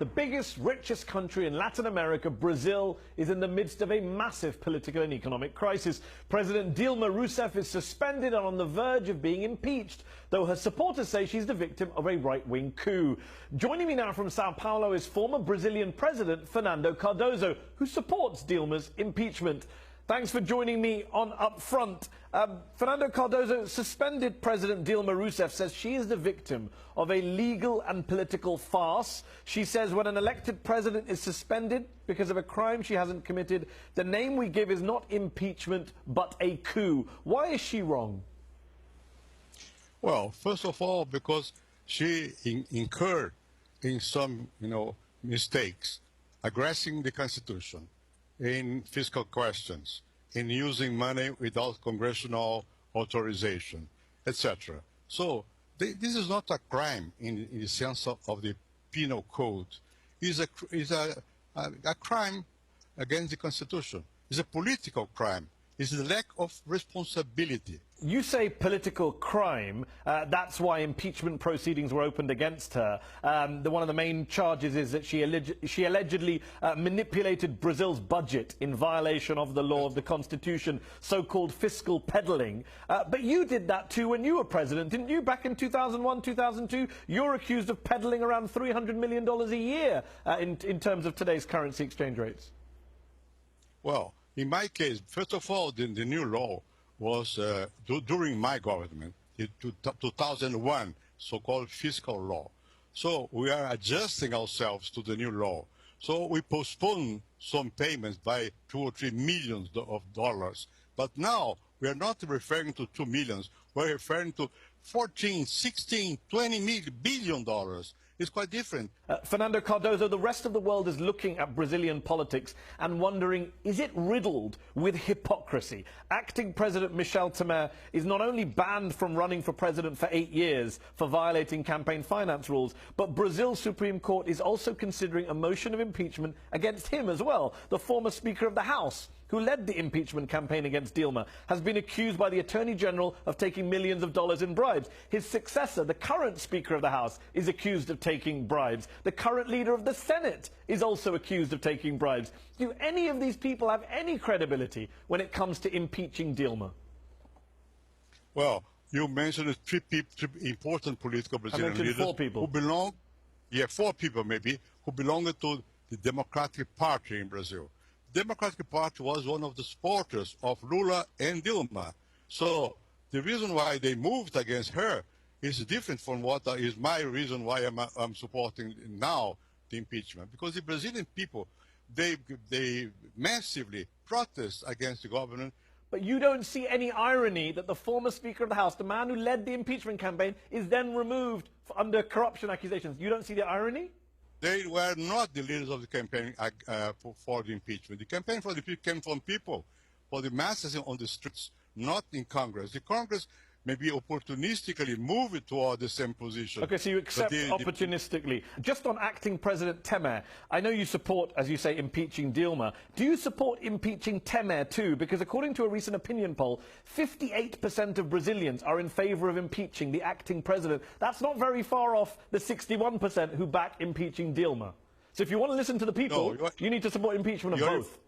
The biggest, richest country in Latin America, Brazil, is in the midst of a massive political and economic crisis. President Dilma Rousseff is suspended and on the verge of being impeached, though her supporters say she's the victim of a right-wing coup. Joining me now from Sao Paulo is former Brazilian President Fernando Cardoso, who supports Dilma's impeachment. Thanks for joining me on Up Front. Fernando Cardoso, suspended President Dilma Rousseff says she is the victim of a legal and political farce. She says when an elected president is suspended because of a crime she hasn't committed, the name we give is not impeachment but a coup. Why is she wrong? Well, first of all, because she incurred in some, mistakes, aggressing the Constitution, in fiscal questions, in using money without congressional authorization, etc. So this is not a crime in the sense of the penal code. It's a crime against the Constitution. It's a political crime. It's the lack of responsibility. You say political crime. That's why impeachment proceedings were opened against her. One of the main charges is that she allegedly manipulated Brazil's budget in violation of the law of the Constitution, so-called fiscal peddling. But you did that too when you were president, didn't you? Back in 2001, 2002, you're accused of peddling around $300 million a year in terms of today's currency exchange rates. Well, in my case, first of all, the new law was during my government, in 2001, so-called fiscal law. So we are adjusting ourselves to the new law. So we postponed some payments by $2 or $3 million of dollars. But now we are not referring to 2 millions. We're referring to 14, 16, 20 billion dollars. It's quite different. Fernando Cardoso, the rest of the world is looking at Brazilian politics and wondering, is it riddled with hypocrisy? Acting President Michel Temer is not only banned from running for president for 8 years for violating campaign finance rules, but Brazil's Supreme Court is also considering a motion of impeachment against him as well. The former Speaker of the House, who led the impeachment campaign against Dilma, has been accused by the Attorney General of taking millions of dollars in bribes. His successor, the current Speaker of the House, is accused of taking bribes. The current leader of the Senate is also accused of taking bribes. Do any of these people have any credibility when it comes to impeaching Dilma? Well, you mentioned three important political Brazilian leaders 4 people. who belong, 4 people maybe, who belong to the Democratic Party in Brazil. Democratic Party was one of the supporters of Lula and Dilma. So the reason why they moved against her is different from what is my reason why I'm supporting now the impeachment. Because the Brazilian people, they massively protest against the government. But you don't see any irony that the former Speaker of the House, the man who led the impeachment campaign, is then removed under corruption accusations. You don't see the irony? They were not the leaders of the campaign for the impeachment. The campaign for the impeachment came from people, for the masses on the streets, not in Congress. The Congress maybe opportunistically moved toward the same position. Okay, so you accept opportunistically. Just on acting President Temer, I know you support, as you say, impeaching Dilma. Do you support impeaching Temer too? Because according to a recent opinion poll, 58% of Brazilians are in favor of impeaching the acting president. That's not very far off the 61% who back impeaching Dilma. So if you want to listen to the people, you need to support impeachment of both.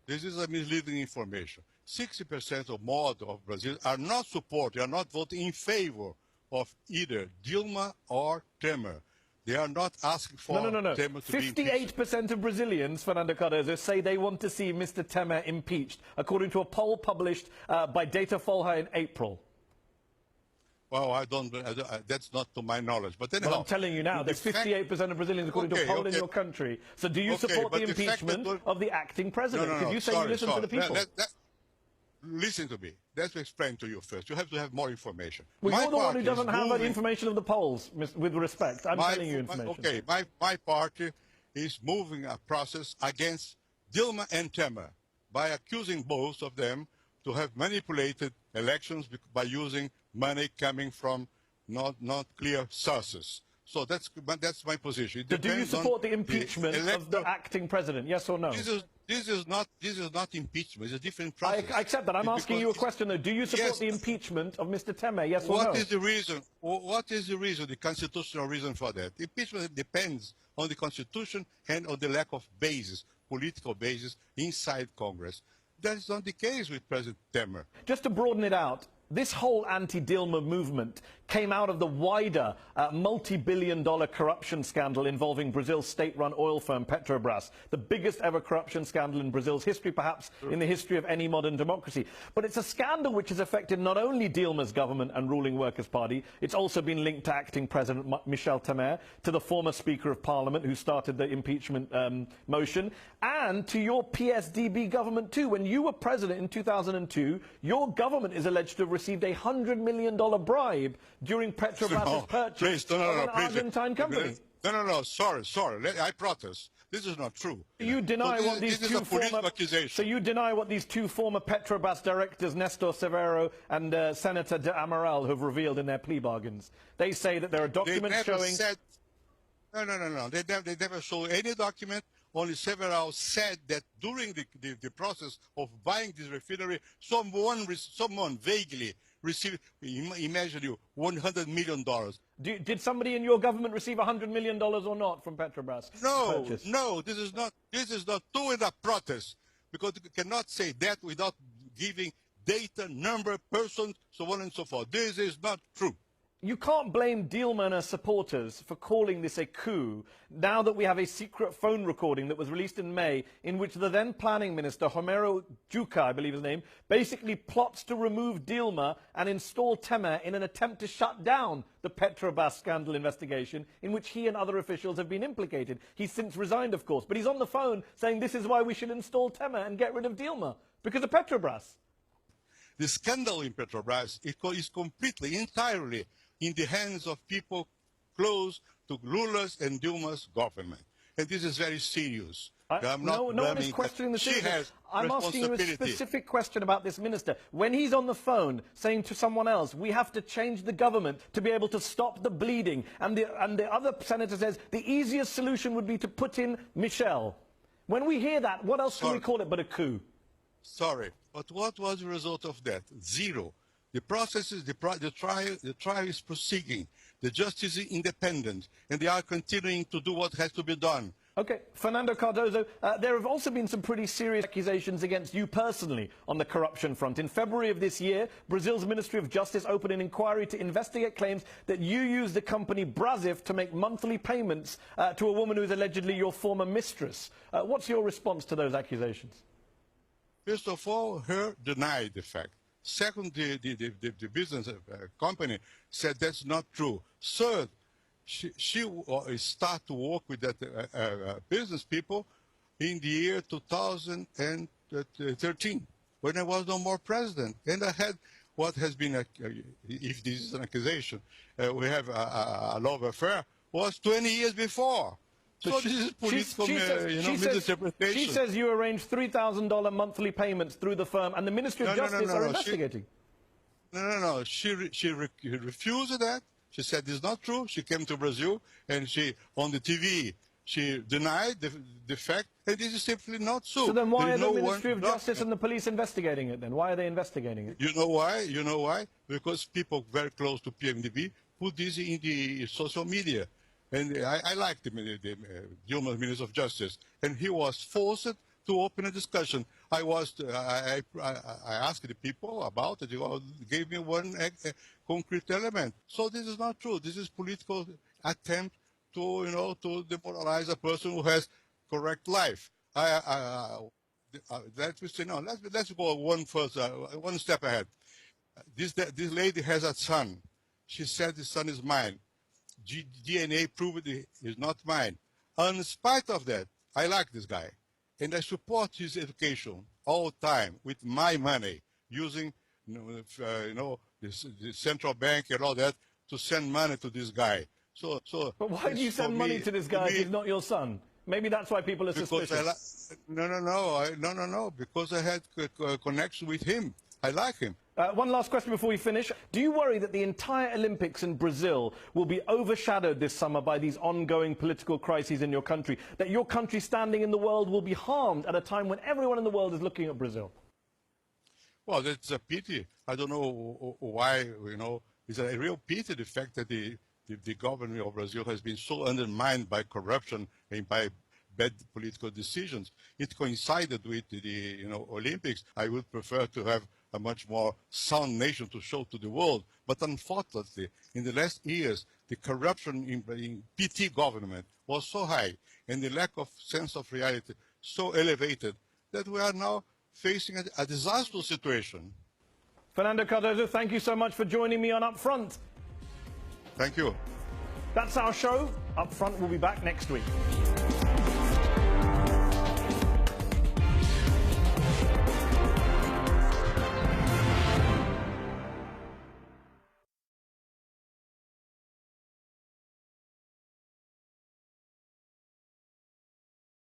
This is a misleading information. 60% or more of Brazilians are not supporting, are not voting in favor of either Dilma or Temer. They are not asking for Temer to be impeached. 58% of Brazilians, Fernando Cardoso, say they want to see Mr. Temer impeached, according to a poll published by Datafolha in April. Well, that's not to my knowledge. But anyhow, well, I'm telling you now, there's 58% of Brazilians, according to a poll in your country. So do you support the impeachment of the acting president? Because you say you listen to the people. Listen to me. Let's explain to you first. You have to have more information. Well, you're the one who doesn't have the information of the polls, with respect. I'm telling you information. My party is moving a process against Dilma and Temer by accusing both of them to have manipulated elections by using money coming from not clear sources. So that's my position. So do you support the impeachment of the acting president? Yes or no? This is not impeachment. It's a different process. I accept that. I'm asking you a question though. Do you support the impeachment of Mr. Temer? Yes or no? What is the reason? What is the reason? The constitutional reason for that? Impeachment depends on the Constitution and on the lack of basis, political basis inside Congress. That is not the case with President Temer. Just to broaden it out, this whole anti-Dilma movement came out of the wider multi-billion-dollar corruption scandal involving Brazil's state-run oil firm Petrobras, the biggest ever corruption scandal in Brazil's history, perhaps in the history of any modern democracy. But it's a scandal which has affected not only Dilma's government and ruling Workers' Party, it's also been linked to acting President Michel Temer, to the former Speaker of Parliament who started the impeachment motion, and to your PSDB government too. When you were president in 2002, your government is alleged to have received a $100 million bribe during Petrobras' purchase of an Argentine company. No, sorry. I protest. This is not true. You deny what these two former accusation. So you deny what these two former Petrobras directors, Nestor Severo and Senator de Amaral, have revealed in their plea bargains. They say that there are documents showing... No. They never showed any document. Only Severo said that during the process of buying this refinery, someone vaguely received, imagine you, $100 million. Did somebody in your government receive $100 million or not from Petrobras? No, this is not true in a protest, because you cannot say that without giving data, number, person, so on and so forth. This is not true. You can't blame Dilma and her supporters for calling this a coup, now that we have a secret phone recording that was released in May, in which the then planning minister, Romero Jucá, I believe his name, basically plots to remove Dilma and install Temer in an attempt to shut down the Petrobras scandal investigation, in which he and other officials have been implicated. He's since resigned, of course, but he's on the phone saying this is why we should install Temer and get rid of Dilma, because of Petrobras. The scandal in Petrobras is completely, entirely in the hands of people close to Lula's and Dilma's government. And this is very serious. No one is questioning the seriousness. I'm asking you a specific question about this minister. When he's on the phone saying to someone else, we have to change the government to be able to stop the bleeding, and the other senator says the easiest solution would be to put in Michel. When we hear that, what else can we call it but a coup? Sorry, but what was the result of that? Zero. The process is, the trial is proceeding. The justice is independent, and they are continuing to do what has to be done. Okay, Fernando Cardoso, there have also been some pretty serious accusations against you personally on the corruption front. In February of this year, Brazil's Ministry of Justice opened an inquiry to investigate claims that you used the company Brazif to make monthly payments to a woman who is allegedly your former mistress. What's your response to those accusations? First of all, her denied the fact. Second, the business company said that's not true. Third, she started to work with that business people in the year 2013, when I was no more president. And I had what has been, if this is an accusation, we have a love affair, was 20 years before. So this is political misinterpretation. She says you arranged $3,000 monthly payments through the firm, and the Ministry of Justice are investigating. No. She refused that. She said it's not true. She came to Brazil, and on the TV, she denied the fact, and this is simply not so. So then why are the Ministry of Justice and the police investigating it then? Why are they investigating it? You know why? You know why? Because people very close to PMDB put this in the social media. And I like the Dilma Minister of Justice, and he was forced to open a discussion. I asked the people about it. They gave me one concrete element. So this is not true. This is political attempt to to demoralize a person who has correct life. Let me say no. Let's go one step ahead. This lady has a son. She said the son is mine. DNA proved it is not mine. And in spite of that, I like this guy. And I support his education all the time with my money, using the central bank and all that to send money to this guy. But why do you send money to this guy if he's not your son? Maybe that's why people are suspicious. No, because I had a connection with him. I like him. One last question before we finish. Do you worry that the entire Olympics in Brazil will be overshadowed this summer by these ongoing political crises in your country? That your country's standing in the world will be harmed at a time when everyone in the world is looking at Brazil? Well, it's a pity. I don't know why, it's a real pity the fact that the government of Brazil has been so undermined by corruption and by bad political decisions. It coincided with the Olympics. I would prefer to have a much more sound nation to show to the world. But unfortunately, in the last years, the corruption in PT government was so high and the lack of sense of reality so elevated that we are now facing a disastrous situation. Fernando Cardoso, thank you so much for joining me on Up Front. Thank you. That's our show. Up Front will be back next week.